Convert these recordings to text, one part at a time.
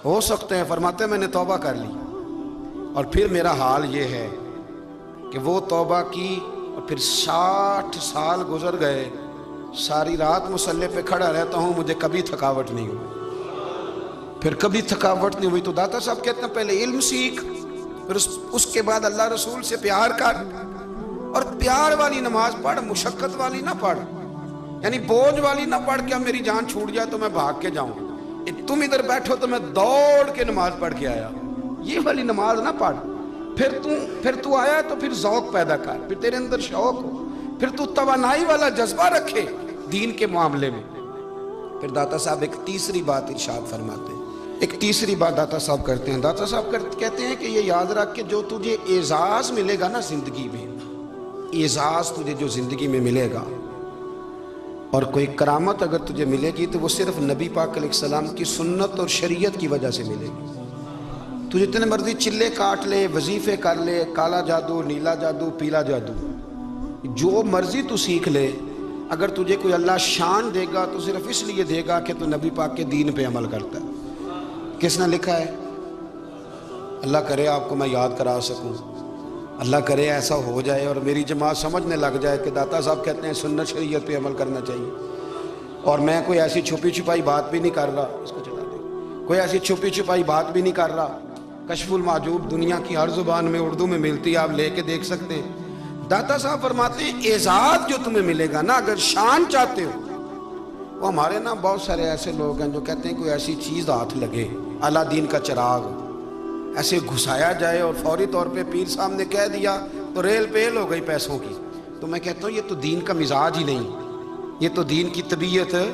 ہو سکتے ہیں فرماتے ہیں میں نے توبہ کر لی اور پھر میرا حال یہ ہے کہ وہ توبہ کی اور پھر 60 سال گزر گئے، ساری رات مصلی پہ کھڑا رہتا ہوں، مجھے کبھی تھکاوٹ نہیں ہوئی، پھر کبھی تھکاوٹ نہیں ہوئی۔ تو داتا صاحب کہتے ہیں پہلے علم سیکھ، پھر اس کے بعد اللہ رسول سے پیار کر، اور پیار والی نماز پڑھ، مشقت والی نہ پڑھ، یعنی بوجھ والی نہ پڑھ کہ اب میری جان چھوٹ جائے تو میں بھاگ کے جاؤں، تم ادھر بیٹھو تو میں دوڑ کے نماز پڑھ کے آیا، یہ والی نماز نہ پڑھ۔ پھر تو آیا تو پھر ذوق پیدا کر، پھر تیرے اندر شوق ہو، پھر تو توانائی والا جذبہ رکھے دین کے معاملے میں۔ پھر داتا صاحب ایک تیسری بات ارشاد فرماتے ہیں، ایک تیسری بات داتا صاحب کرتے ہیں۔ داتا صاحب کہتے ہیں کہ یہ یاد رکھ کہ جو تجھے اعزاز ملے گا نا زندگی میں، اعزاز تجھے جو زندگی میں ملے گا اور کوئی کرامت اگر تجھے ملے گی تو وہ صرف نبی پاک علیہ السلام کی سنت اور شریعت کی وجہ سے ملے گی۔ تو جتنے مرضی چلے کاٹ لے، وظیفے کر لے، کالا جادو، نیلا جادو، پیلا جادو، جو مرضی تو سیکھ لے، اگر تجھے کوئی اللہ شان دے گا تو صرف اس لیے دے گا کہ تو نبی پاک کے دین پہ عمل کرتا ہے۔ کس نے لکھا ہے؟ اللہ کرے آپ کو میں یاد کرا سکوں، اللہ کرے ایسا ہو جائے اور میری جماعت سمجھنے لگ جائے کہ داتا صاحب کہتے ہیں سنت شریعت پہ عمل کرنا چاہیے، اور میں کوئی ایسی چھپی چھپائی بات بھی نہیں کر رہا، اس کو چلا دے، کوئی ایسی چھپی چھپائی بات بھی نہیں کر رہا۔ کشف المعجوب دنیا کی ہر زبان میں اردو میں ملتی ہے، آپ لے کے دیکھ سکتے ہیں۔ داتا صاحب فرماتے ہیں اعزاز جو تمہیں ملے گا نا، اگر شان چاہتے ہو، وہ ہمارے نا بہت سارے ایسے لوگ ہیں جو کہتے ہیں کوئی ایسی چیز ہاتھ لگے، اعلیٰ دین کا چراغ ایسے گھسایا جائے اور فوری طور پہ پیر صاحب نے کہہ دیا تو ریل پیل ہو گئی پیسوں کی، تو میں کہتا ہوں یہ تو دین کا مزاج ہی نہیں، یہ تو دین کی طبیعت ہے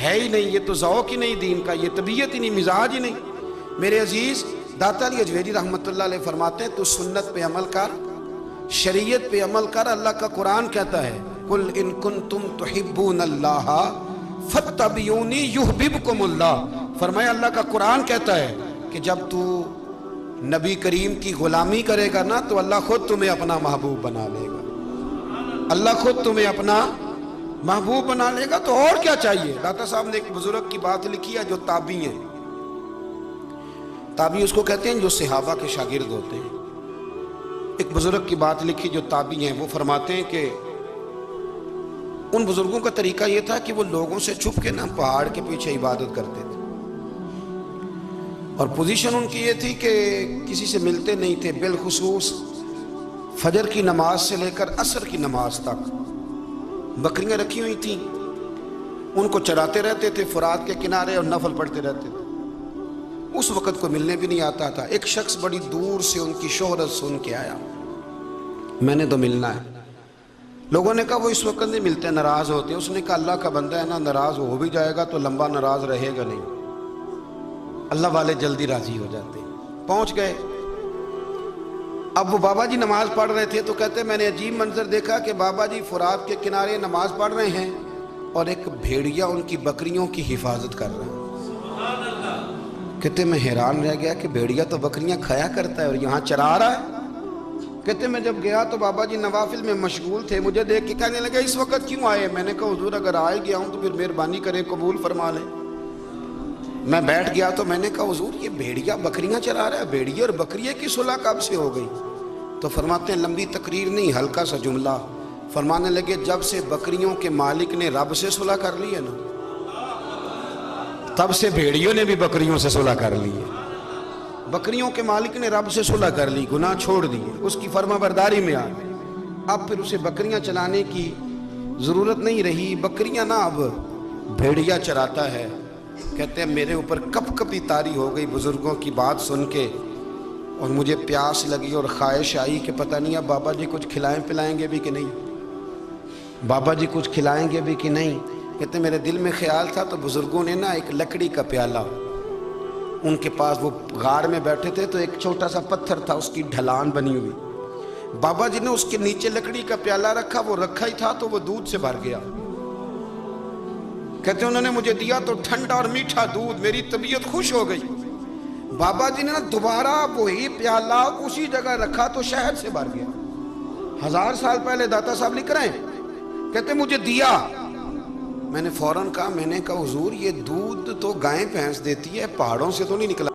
ہی نہیں، یہ تو ذوق ہی نہیں دین کا، یہ طبیعت ہی نہیں، مزاج ہی نہیں۔ میرے عزیز داتا علی اجویری رحمۃ اللہ علیہ فرماتے ہیں تو سنت پہ عمل کر، شریعت پہ عمل کر۔ اللہ کا قرآن کہتا ہے قُلْ إِن كُنْتُمْ تُحِبُّونَ اللَّهَ فَاتَّبِعُونِي يُحْبِبْكُمُ اللَّهُ۔ فرمایا اللہ کا قرآن کہتا ہے کہ جب تو نبی کریم کی غلامی کرے گا نا تو اللہ خود تمہیں اپنا محبوب بنا لے گا، اللہ خود تمہیں اپنا محبوب بنا لے گا، تو اور کیا چاہیے۔ داتا صاحب نے ایک بزرگ کی بات لکھی ہے جو تابعی ہیں، تابعی اس کو کہتے ہیں جو صحابہ کے شاگرد ہوتے ہیں۔ ایک بزرگ کی بات لکھی جو تابعی ہیں، وہ فرماتے ہیں کہ ان بزرگوں کا طریقہ یہ تھا کہ وہ لوگوں سے چھپ کے نا پہاڑ کے پیچھے عبادت کرتے تھے، اور پوزیشن ان کی یہ تھی کہ کسی سے ملتے نہیں تھے، بالخصوص فجر کی نماز سے لے کر عصر کی نماز تک بکریاں رکھی ہوئی تھیں، ان کو چراتے رہتے تھے فرات کے کنارے اور نفل پڑھتے رہتے تھے۔ اس وقت کو ملنے بھی نہیں آتا تھا۔ ایک شخص بڑی دور سے ان کی شہرت سن کے آیا، میں نے تو ملنا ہے۔ لوگوں نے کہا وہ اس وقت نہیں ملتے، ناراض ہوتے ہیں۔ اس نے کہا اللہ کا بندہ ہے نا، ناراض ہو بھی جائے گا تو لمبا ناراض رہے گا نہیں، اللہ والے جلدی راضی ہو جاتے ہیں۔ پہنچ گئے، اب وہ بابا جی نماز پڑھ رہے تھے تو کہتے میں نے عجیب منظر دیکھا کہ بابا جی فرات کے کنارے نماز پڑھ رہے ہیں اور ایک بھیڑیا ان کی بکریوں کی حفاظت کر رہا ہے۔ کہتے میں حیران رہ گیا کہ بھیڑیا تو بکریاں کھایا کرتا ہے اور یہاں چرا رہا ہے۔ کہتے میں جب گیا تو بابا جی نوافل میں مشغول تھے، مجھے دیکھ کے کہنے لگا اس وقت کیوں آئے؟ میں نے کہا حضور اگر آئے گیا ہوں تو پھر مہربانی کریں قبول فرما لیں۔ میں بیٹھ گیا تو میں نے کہا حضور یہ بھیڑیا بکریاں چرا رہا ہے، بھیڑیا اور بکریے کی صلح کب سے ہو گئی؟ تو فرماتے ہیں لمبی تقریر نہیں، ہلکا سا جملہ، فرمانے لگے جب سے بکریوں کے مالک نے رب سے صلح کر لی ہے نا، تب سے بھیڑیوں نے بھی بکریوں سے صلح کر لی ہے۔ بکریوں کے مالک نے رب سے صلح کر لی، گناہ چھوڑ دیے، اس کی فرما برداری میں آ گئے، اب پھر اسے بکریاں چلانے کی ضرورت نہیں رہی، بکریاں نہ اب بھیڑیا چراتا ہے۔ کہتے ہیں میرے اوپر کپ کپی طاری ہو گئی بزرگوں کی بات سن کے، اور مجھے پیاس لگی اور خواہش آئی کہ پتہ نہیں اب بابا جی کچھ کھلائیں پلائیں گے بھی کہ نہیں، بابا جی کچھ کھلائیں گے بھی کہ نہیں۔ کہتے میرے دل میں خیال تھا تو بزرگوں نے نا ایک لکڑی کا پیالہ، ان کے پاس وہ غار میں بیٹھے تھے تو ایک چھوٹا سا پتھر تھا، اس کی ڈھلان بنی ہوئی، بابا جی نے اس کے نیچے لکڑی کا پیالہ رکھا، وہ رکھا ہی تھا تو وہ دودھ سے بھر گیا۔ کہتے انہوں نے مجھے دیا تو ٹھنڈا اور میٹھا دودھ، میری طبیعت خوش ہو گئی۔ بابا جی نے دوبارہ وہی پیالہ اسی جگہ رکھا تو شہد سے بھر گیا۔ 1000 سال پہلے داتا صاحب لکھ رہے ہیں، کہتے مجھے دیا، میں نے فوراً کہا، میں نے کہا حضور یہ دودھ تو گائیں بھینس دیتی ہے، پہاڑوں سے تو نہیں نکلا۔